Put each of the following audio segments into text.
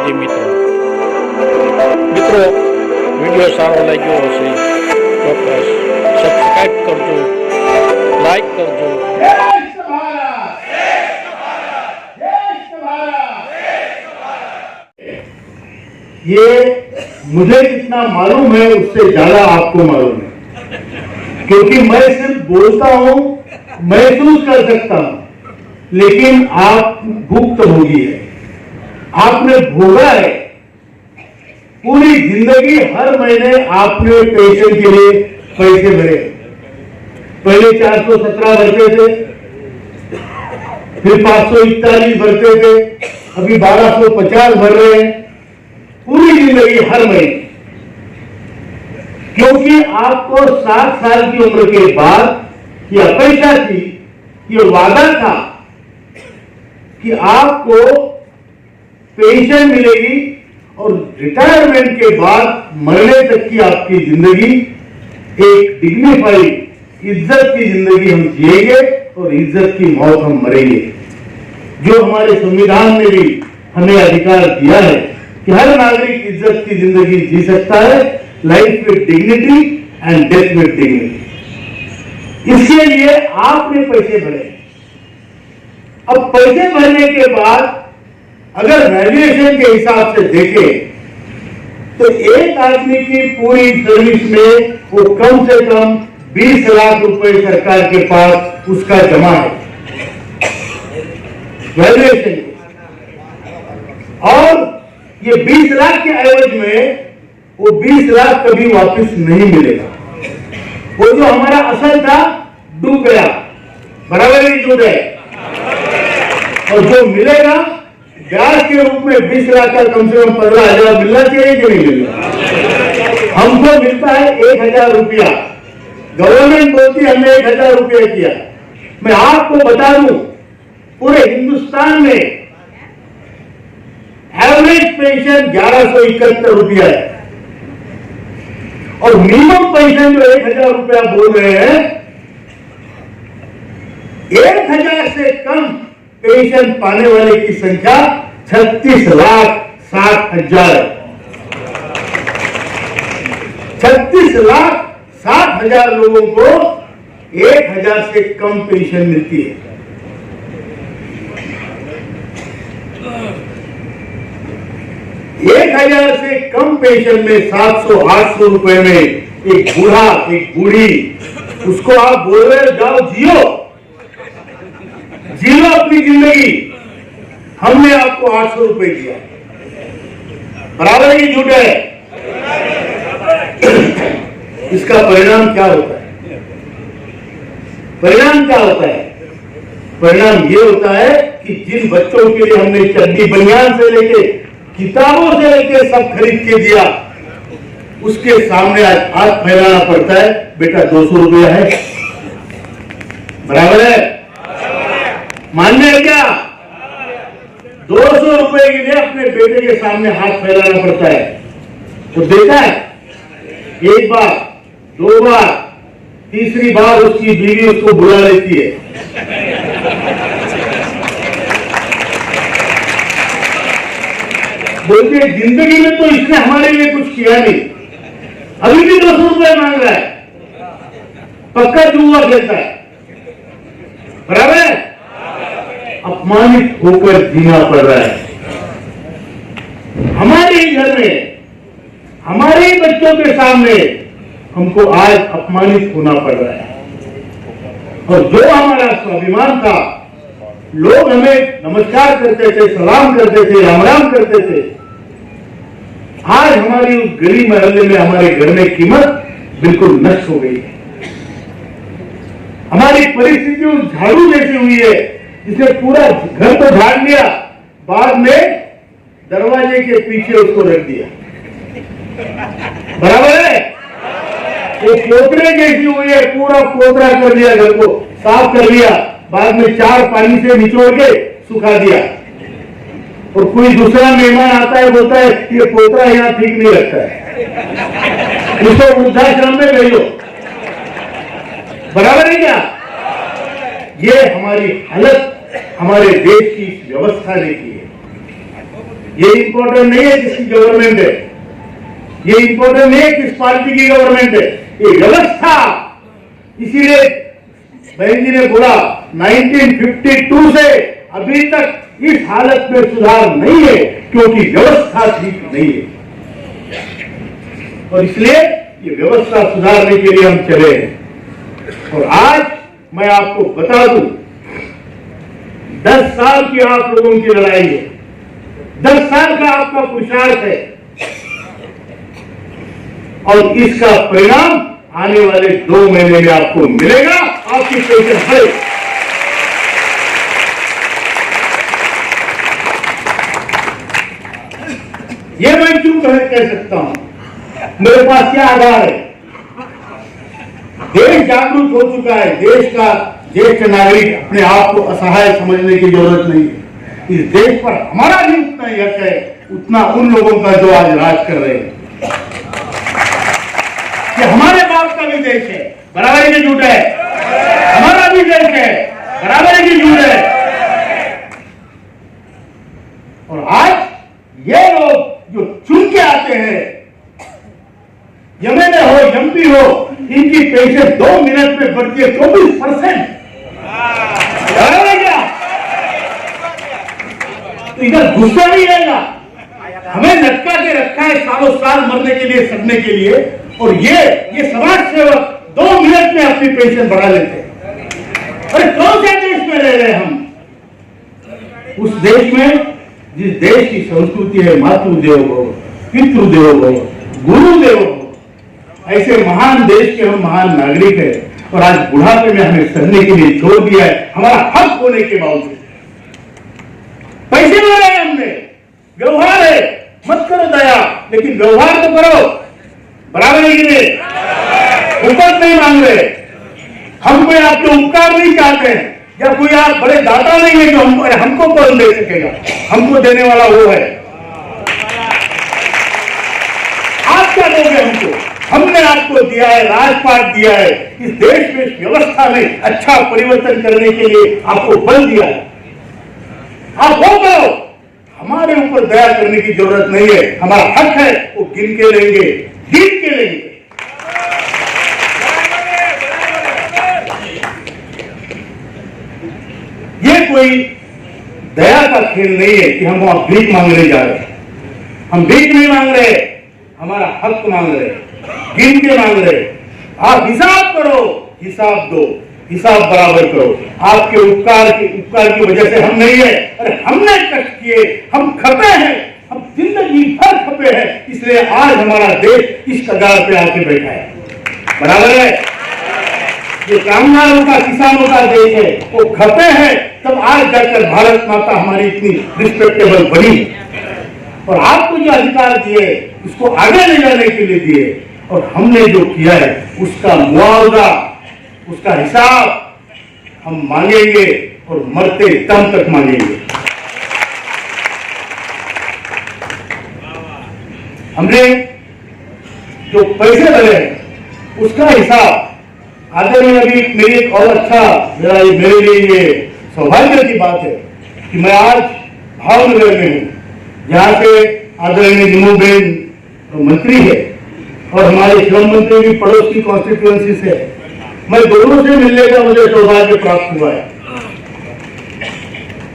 માતાજી મિત્રો વિડીયો સારો લાગ્યો હશે ચોક્કસ સબસ્ક્રાઈબ કરજો, લાઈક કરજો। ये मुझे जितना मालूम है उससे ज्यादा आपको मालूम है, क्योंकि मैं सिर्फ बोलता हूं, महसूस कर सकता हूं, लेकिन आप भुगत होगी है, आपने भोगा है। पूरी जिंदगी हर महीने आपने पेंशन के लिए पैसे भरे। पहले 417 भरते थे, फिर 541 भरते थे, अभी 1250 भर रहे हैं पूरी जिंदगी हर महीने, क्योंकि आपको 60 साल की उम्र के बाद ये अपेक्षा थी, ये वादा था कि आपको पेंशन मिलेगी और रिटायरमेंट के बाद मरने तक की आपकी जिंदगी एक डिग्निफाइड इज्जत की जिंदगी हम जिएंगे और इज्जत की मौत हम मरेंगे। जो हमारे संविधान ने भी हमें अधिकार दिया है कि हर नागरिक इज्जत की जिंदगी जी सकता है, life with dignity and death with dignity. इसके लिए आपने पैसे भरे। अब पैसे भरने के बाद अगर वैल्यूएशन के हिसाब से देखें तो एक आदमी की पूरी सर्विस में वो कम से कम 20 लाख रुपए सरकार के पास उसका जमा है वैल्यूएशन। और ये 20 लाख के एवज में वो 20 लाख कभी वापस नहीं मिलेगा। वो जो हमारा असल था डूब गया, बराबर ही डूब है। और जो मिलेगा ब्याज के रूप में 20 लाख का कम से कम 15,000 मिलना चाहिए कि नहीं मिलना? हमको मिलता है 1,000 रुपया। गवर्नमेंट बोलती हमने 1,000 रुपया किया। मैं आपको बता दूं पूरे हिंदुस्तान में एवरेज पेंशन 1171 रुपया है और मिनिमम पेंशन जो 1,000 रुपया बोल रहे हैं, 1,000 से कम पेंशन पाने वाले की संख्या 36,60,000 है। 36,60,000 लोगों को 1,000 से कम पेंशन मिलती है। एक 1,000 से कम पेंशन में 700-800 रुपए में एक बूढ़ा एक बूढ़ी, उसको आप बोल रहे हो जाओ जियो जियो अपनी जिंदगी, हमने आपको 800 रुपए दिया, बराबर ही झूठ है। इसका परिणाम क्या होता है? परिणाम क्या होता है? परिणाम ये होता है कि जिन बच्चों के लिए हमने चड्डी बनियान से लेके किताबों से लेके सब खरीद के दिया, उसके सामने आज हाथ फैलाना पड़ता है, बेटा 200 रुपया है, बराबर है? मान्य है क्या? 200 रुपए के लिए अपने बेटे के सामने हाथ फैलाना पड़ता है। तो देता है एक बार, 2 बार, तीसरी बार उसकी बीवी उसको बुला लेती है। बोलते जिंदगी में तो इसने हमारे लिए कुछ किया नहीं, अभी भी 200 रुपए मांग रहा है, पक्का जुआ खेलता है, बराबर है? अपमानित होकर जीना पड़ रहा है। हमारे ही घर में, हमारे ही बच्चों के सामने हमको आज अपमानित होना पड़ रहा है। और जो हमारा स्वाभिमान था, लोग हमें नमस्कार करते थे, सलाम करते थे, राम राम करते थे, आज हमारी उस गली मोहल्ले में हमारे घर में कीमत बिल्कुल नष्ट हो गई है। हमारी परिस्थिति उस झाड़ू जैसी हुई है जिसने पूरा घर तो झाड़ लिया, बाद में दरवाजे के पीछे उसको रख दिया, बराबर है? वो पोतरे जैसी हुई है, पूरा पोतरा कर दिया, घर को साफ कर लिया, बाद में 4 पानी से निचोड़ के सुखा दिया। और कोई दूसरा मेहमान आता है, बोलता है ये पोतरा यहाँ ठीक नहीं लगता है, उसको वृद्धाश्रम में भेजो, बराबर है क्या? ये हमारी हालत हमारे देश की व्यवस्था ने की है। ये इंपॉर्टेंट नहीं है किसकी गवर्नमेंट है, ये इंपॉर्टेंट नहीं है किस पार्टी की गवर्नमेंट है, ये व्यवस्था। इसीलिए बहन जी ने बोला 1952 से अभी तक इस हालत में सुधार नहीं है क्योंकि व्यवस्था ठीक नहीं है, और इसलिए ये व्यवस्था सुधारने के लिए हम चले हैं। और आज मैं आपको बता दूं, 10 साल की आप लोगों की लड़ाई है, 10 साल का आपका पुरुषार्थ है, और इसका परिणाम आने वाले 2 महीने में आपको मिलेगा। आपकी पेशेंस है। ये मैं क्यों कह सकता हूं, मेरे पास क्या आधार है? देश जागरूक हो चुका है, देश का ज्येष्ठ नागरिक अपने आप को असहाय समझने की जरूरत नहीं है। इस देश पर हमारा भी उतना ही हक है उतना उन लोगों का जो आज राज कर रहे हैं। कि हमारे बाप का भी देश है, बराबरी की झूठ है, हमारा भी देश है, बराबरी की झूठ है। और आज ये लोग जो चुन के आते हैं, एमएलए हो, एमपी हो, इनकी पेंशन 2 मिनट में बढ़ती है 24%। क्या तो इधर गुस्सा नहीं आएगा? हमें लटका के रखा है सालों साल मरने के लिए, सड़ने के लिए, और ये समाज सेवक 2 मिनट में अपनी पेंशन बढ़ा लेते हैं। अरे कौन से देश में रह रहे हैं हम? उस देश में जिस देश की संस्कृति है मातृदेवो भव, पितृदेवो भव, गुरुदेवो भव, ऐसे महान देश के हम महान नागरिक हैं। और आज बुढ़ापे में हमें सहने के लिए छोड़ दिया है, हमारा हक होने के बावजूद। पैसे ले रहे हैं हमने, व्यवहार है, मत करो दया, लेकिन व्यवहार तो करो बराबरी के लिए। उपकार नहीं मांग रहे हम, कोई आपके उपकार नहीं चाहते हैं, या कोई आप बड़े दाता नहीं है जो हमको कौन दे सकेगा? हमको देने वाला वो है। आप क्या दोगे हमको? हमने आपको दिया है, राजपाट दिया है, इस देश में, इस व्यवस्था में अच्छा परिवर्तन करने के लिए आपको बल दिया है। आप वो करो, हमारे ऊपर दया करने की जरूरत नहीं है, हमारा हक है, वो गिन के लेंगे, गिन के लेंगे। ये कोई दया का खेल नहीं है कि हम वहां भीख मांगने जा रहे हैं। हम भीख नहीं मांग रहे, हमारा हक मांग रहे, गिन के मांग रहे। आप हिसाब करो, हिसाब दो, हिसाब बराबर करो। आपके उपकार की वजह से हम नहीं है, अरे हमने कष्ट किए, हम खपे हैं, हम जिंदगी भर खपे हैं, इसलिए आज हमारा देश इस कगार पे आके बैठा है। बराबर है? ये कामगारों का, किसानों का देश है, वो खपे हैं, तब आज जाकर भारत माता हमारी इतनी रिस्पेक्टेबल बनी। और आपको जो अधिकार दिए उसको आगे ले जाने के लिए दिए, और हमने जो किया है उसका मुआवजा, उसका हिसाब हम मांगेंगे, और मरते दम तक मांगेंगे। हमने जो पैसे लगे उसका हिसाब आदरणीय, अभी मेरी एक और अच्छा, मेरे लिए ये सौभाग्य की बात है कि मैं आज भावनगर में हूँ, जहाँ पे आदरणीय नीमूबेन मंत्री है, और हमारे श्रम मंत्री भी पड़ोस की कॉन्स्टिट्यूएंसी से। मैं दोनों से मिलने का मुझे सौभाग्य प्राप्त हुआ है।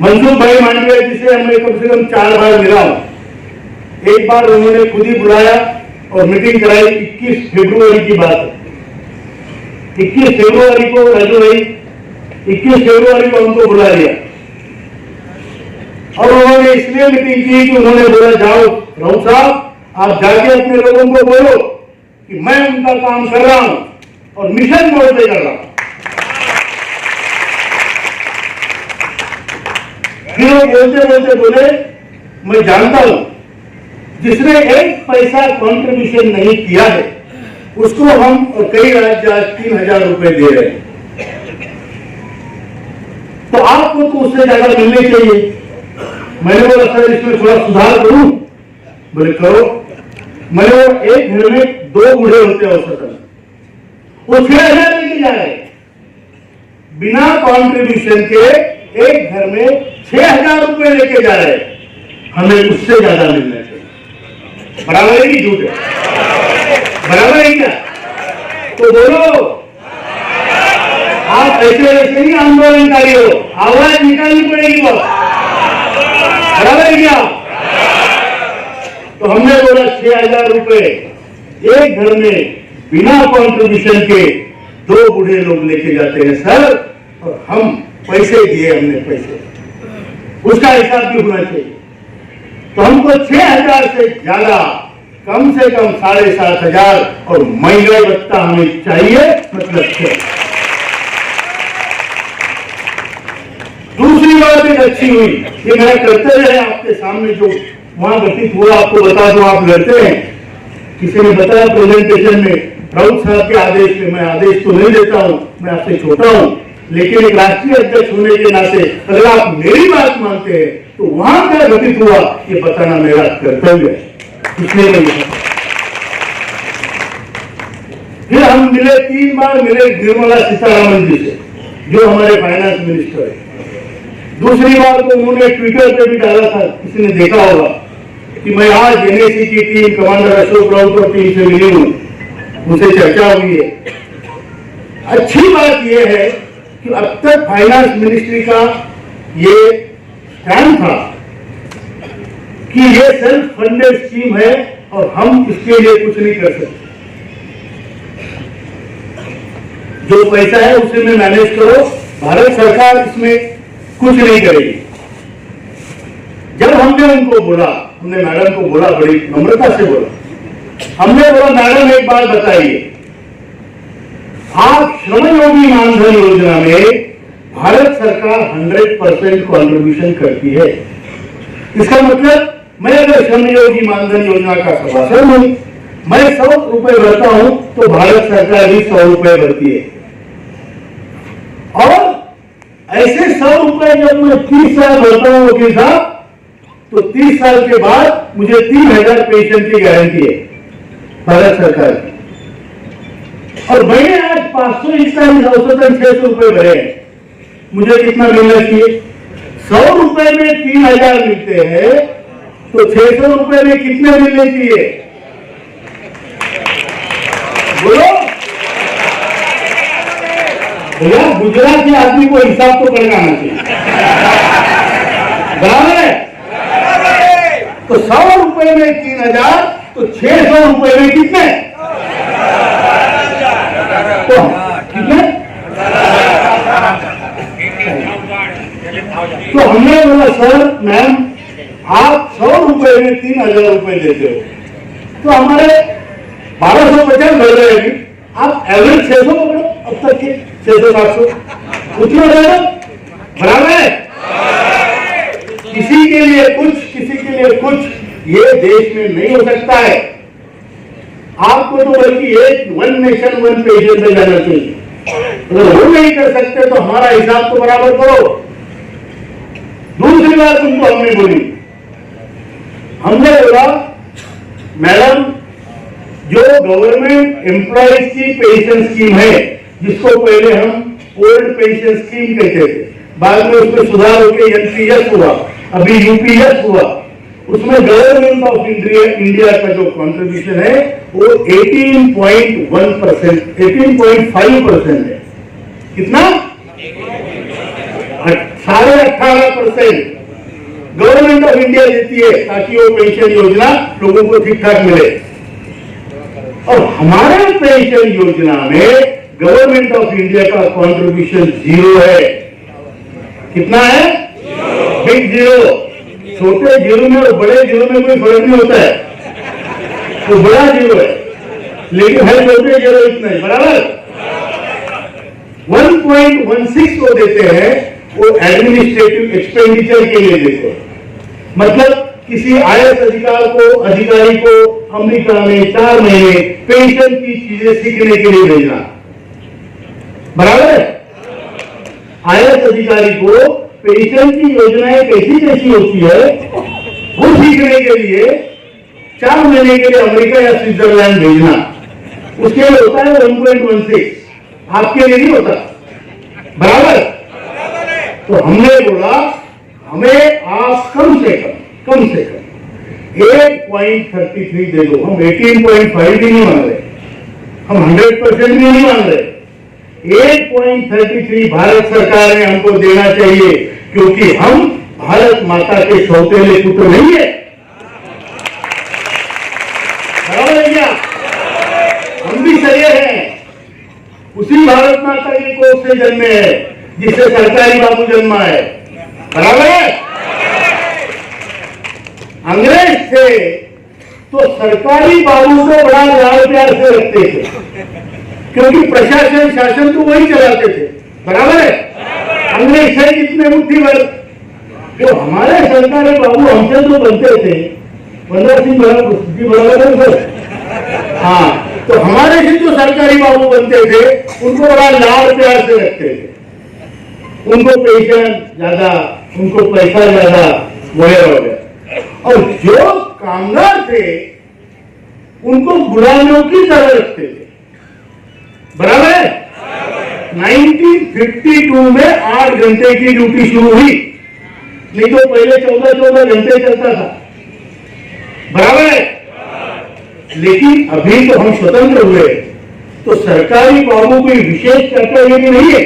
मनसुख भाई मांडविया जी से मैं कम से कम 4 बार मिला हूं। एक बार उन्होंने खुद ही बुलाया और मीटिंग कराई। 21 फरवरी की बात है। 21 फरवरी को राजू भाई, 21 फरवरी को हमको बुला लिया, और उन्होंने इसलिए मीटिंग की कि उन्होंने बोला, जाओ राउत साहब, आप जाके अपने लोगों को बोलो कि मैं उनका काम कर रहा हूं और मिशन मोड पे कर रहा हूं। फिर वो बोलते बोलते बोले, मैं जानता हूं जिसने 1 पैसा कंट्रीब्यूशन नहीं किया है उसको हम और कई राज्य आज 3000 रुपए दे रहे हैं, तो आपको तो उससे ज्यादा मिलने चाहिए। मैंने बोला, सर इसमें थोड़ा सुधार करूं? बोले करो। मैंने बोला, एक घर में 2 बूढ़े होते हैं औसतन, वो 6000 लेके जा रहे, बिना कंट्रीब्यूशन के एक घर में 6000 रुपए लेके जा रहे। हमें उससे ज्यादा मिलना चाहिए। बराबर है कि झूठ है? बराबर है क्या? तो बोलो, आप ऐसे वैसे नहीं आंदोलनकारी हो, आवाज निकालनी पड़ेगी वो। बराबर है क्या? तो हमने बोला 6,000 रुपए एक घर में बिना कंट्रीब्यूशन के 2 बूढ़े लोग लेके जाते हैं सर, और हम पैसे दिए, हमने पैसे, उसका हिसाब भी होना चाहिए। तो हमको 6,000 से ज्यादा, कम से कम 7,500 और महंगाई भत्ता हमें चाहिए, मतलब 6। दूसरी बात एक अच्छी हुई, ये मैं करते रहे आपके सामने, जो वहां घटित हुआ आपको बता दो। आप लड़ते हैं, किसी ने बताया प्रेजेंटेशन में, राउत साहब के आदेश में, मैं आदेश तो नहीं देता हूं, मैं आपसे छोटा हूं, लेकिन एक राष्ट्रीय अध्यक्ष होने के नाते अगर आप मेरी बात मानते हैं तो वहां क्या घटित हुआ ये बताना मेरा कर्तव्य है, इसलिए मैं ये। फिर हम मिले, 3 बार मिले निर्मला सीतारमण जी से, जो हमारे फाइनेंस मिनिस्टर है। दूसरी बार तो उन्होंने ट्विटर पे भी डाला था, किसी ने देखा होगा, कि मैं आज एनएसी की टीम कमांडर अशोक राउत और टीम से मिली हूं, उनसे चर्चा हुई है। अच्छी बात यह है कि अब तक फाइनेंस मिनिस्ट्री का ये स्टैंड था कि ये सेल्फ फंडेड स्कीम है और हम इसके लिए कुछ नहीं कर सकते, जो पैसा है उसे में मैनेज करो, भारत सरकार इसमें कुछ नहीं करेगी। जब हमने उनको बोला, हमने मैडम को बोला, बड़ी नम्रता से बोला, हमने बोला मैडम एक बात बताइए, आप श्रमयोगी मानधन योजना में भारत सरकार 100% कॉन्ट्रीब्यूशन करती है, इसका मतलब मैं अगर श्रमयोगी मानधन योजना का सभासद हूं, मैं 100 रुपए भरता हूं तो भारत सरकार भी 100 रुपए भरती है। और ऐसे 100 रुपए जब मैं 30 साल भरता हूं वकील साहब, तो 30 साल के बाद मुझे 3,000 पेंशन की गारंटी है भारत सरकार की। और मैंने आज 541 औसतन 600 रुपए भरे हैं, मुझे कितना मिलना चाहिए? 100 रुपए में 3,000 मिलते हैं, तो 600 रुपए में कितने मिलने चाहिए? बोलो भैया, गुजराती आदमी को हिसाब तो करना आना चाहिए, बराबर है? तो 100 रुपए में 3,000, तो 600 रुपए में कितने? तो कितने? तो हमने बोला सर मैम, आप 100 रुपए में 3,000 रुपए देते हो, तो हमारे 1250 भर रहे हैं, आप एवरेज 600 पकड़ो, अब तक के 600-700 उतना रहेगा, बराबर है? किसी के लिए कुछ, किसी के लिए कुछ, ये देश में नहीं हो सकता है। आपको तो बल्कि एक 1 नेशन 1 पेंशन पे जाना चाहिए। अगर वो नहीं कर सकते तो हमारा हिसाब तो बराबर करो। दूसरी बात तुमको हमने बोली, हमने बोला मैडम, जो गवर्नमेंट एम्प्लॉयज की पेंशन स्कीम है, जिसको पहले हम ओल्ड पेंशन स्कीम कहते थे, बाद में उसमें सुधार होकर एनपीएस हुआ, अभी यूपीएस हुआ, उसमें गवर्नमेंट ऑफ इंडिया का जो कंट्रीब्यूशन है वो 18.1%, 18.5% है। कितना? 18.5% गवर्नमेंट ऑफ इंडिया देती है, ताकि वो पेंशन योजना लोगों को ठीक ठाक मिले। और हमारे पेंशन योजना में गवर्नमेंट ऑफ इंडिया का कंट्रीब्यूशन 0 है। कितना है? बिग 0। छोटे जीरो में और बड़े जीरो में कोई फर्क नहीं होता है, तो बड़ा जीरो है, लेकिन हर छोटे जीरो इतना है, बराबर। 1.16 को देते हैं, वो एडमिनिस्ट्रेटिव एक्सपेंडिचर के लिए देते हैं। मतलब किसी आईएएस अधिकारी को अमेरिका में 4 महीने पेंशन की चीजें सीखने के लिए भेजना, बराबर है। आईएएस अधिकारी को पेंशन की योजनाएं कैसी कैसी होती है वो सीखने के लिए 4 महीने के लिए अमेरिका या स्विट्जरलैंड भेजना, उसके लिए होता है 1.16, आपके लिए नहीं होता, बराबर। तो हमने बोला हमें आप कम से कम कम से कम 8.33 दे दो। हम 18.5 भी नहीं मांग रहे, हम 100% भी नहीं मांग रहे। 8.33 भारत सरकार ने हमको देना चाहिए, क्योंकि हम भारत माता के सौतेले पुत्र नहीं है। बराबर है क्या? हम भी सगे हैं, उसी भारत माता की कोख से जन्मे हैं जिससे सरकारी बाबू जन्मा है। बराबर है? अंग्रेज थे तो सरकारी बाबू को बड़ा लाड़ प्यार से रखते थे, क्योंकि प्रशासन शासन तो वही चलाते थे। बराबर है? अंग्रेज थे जितने मुट्ठी भर, जो हमारे सरकारी बाबू हमसे तो बनते थे, 15 सिंह बराबर है सर। हाँ, तो हमारे से जो सरकारी बाबू बनते थे उनको बड़ा लाड़ प्यार से रखते थे। उनको पेंशन ज्यादा, उनको पैसा ज्यादा, वगैरह। और जो कामगार थे उनको गुलामों की तरह रखते थे। बराबर है? 1952 में 8 घंटे की ड्यूटी शुरू हुई, नहीं तो पहले 14-14 घंटे चलता था। बराबर है? लेकिन अभी तो हम स्वतंत्र हुए तो सरकारी बाबू कोई विशेष कैटेगरी नहीं है।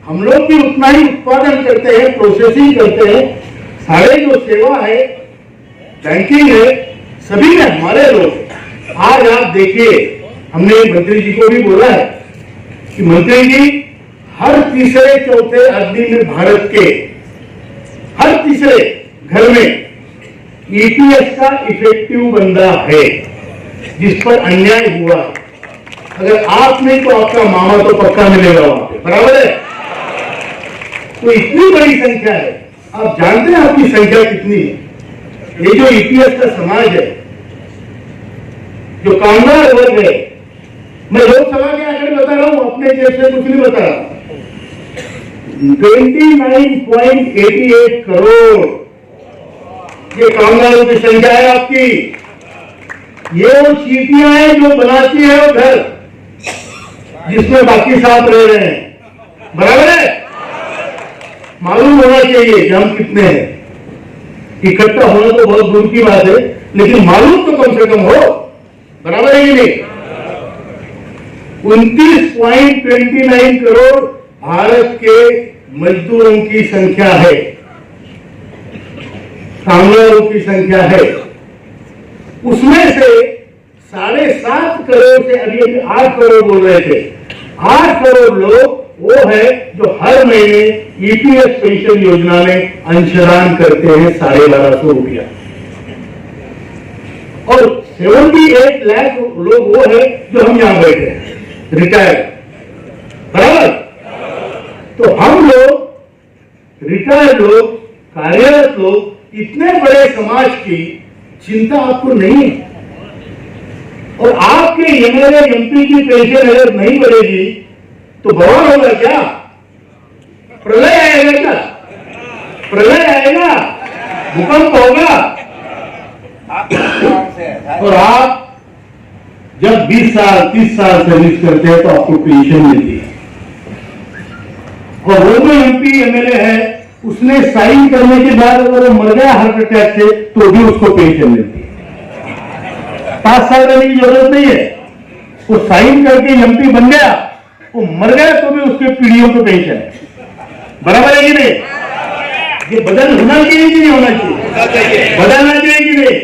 हम लोग भी उतना ही उत्पादन करते हैं, प्रोसेसिंग करते हैं। सारे जो सेवा है, बैंकिंग है, सभी में हमारे लोग। आज आप देखिए, हमने मंत्री जी को भी बोला है कि मंत्री जी, हर तीसरे चौथे आदमी में भारत के हर तीसरे घर में ईपीएस का इफेक्टिव बंदा है जिस पर अन्याय हुआ। अगर आप नहीं तो आपका मामा तो पक्का मिलेगा वहां पे। बराबर है? तो इतनी बड़ी संख्या है। आप जानते हैं आपकी संख्या कितनी है? ये जो ईपीएस का समाज है, जो कामगार वर्ग है, मैं लोकसभा के आंकड़े बता रहा हूं, अपने जेब से कुछ नहीं बता रहा। 29.88 करोड़ ये कामगारों की संख्या है आपकी। ये वो चीटियां हैं जो बनाती है वो घर जिसमें बाकी साथ रह रहे हैं। बराबर है? मालूम होना चाहिए कि हम कितने हैं। इकट्ठा होना तो बहुत दूर की बात है, लेकिन मालूम तो कम से कम हो। बराबर है कि नहीं? 29.29 करोड़ भारत के मजदूरों की संख्या है, कामगारों की संख्या है। उसमें से 7.5 करोड़ से अभी 8 करोड़ बोल रहे थे, 8 करोड़ लोग वो है जो हर महीने ईपीएस पेंशन योजना में अंशदान करते हैं 1250 रुपया। और 78 लाख लोग वो है जो हम यहां बैठे हैं, रिटायर्ड। बराबर? तो हम लोग रिटायर्ड लोग, कार्यरत लोग, इतने बड़े समाज की चिंता आपको नहीं है। और आपके एमएलए एमपी की पेंशन अगर नहीं बढ़ेगी तो बवाल होगा क्या? प्रलय आएगा क्या? प्रलय आएगा, भूकंप होगा। और आप जब 20 साल 30 साल सर्विस करते हैं तो आपको पेंशन मिलती है। और वो जो एमपी एमएलए है उसने साइन करने के बाद अगर वो मर गया हार्ट अटैक से तो भी उसको पेंशन मिलती है। 5 साल रहने की जरूरत नहीं है। वो साइन करके एमपी बन गया, वो मर गया तो भी उसके पीढ़ियों को पेंशन है। बराबर है कि नहीं? ये बदल होना चाहिए कि नहीं होना चाहिए? बदलना चाहिए कि नहीं?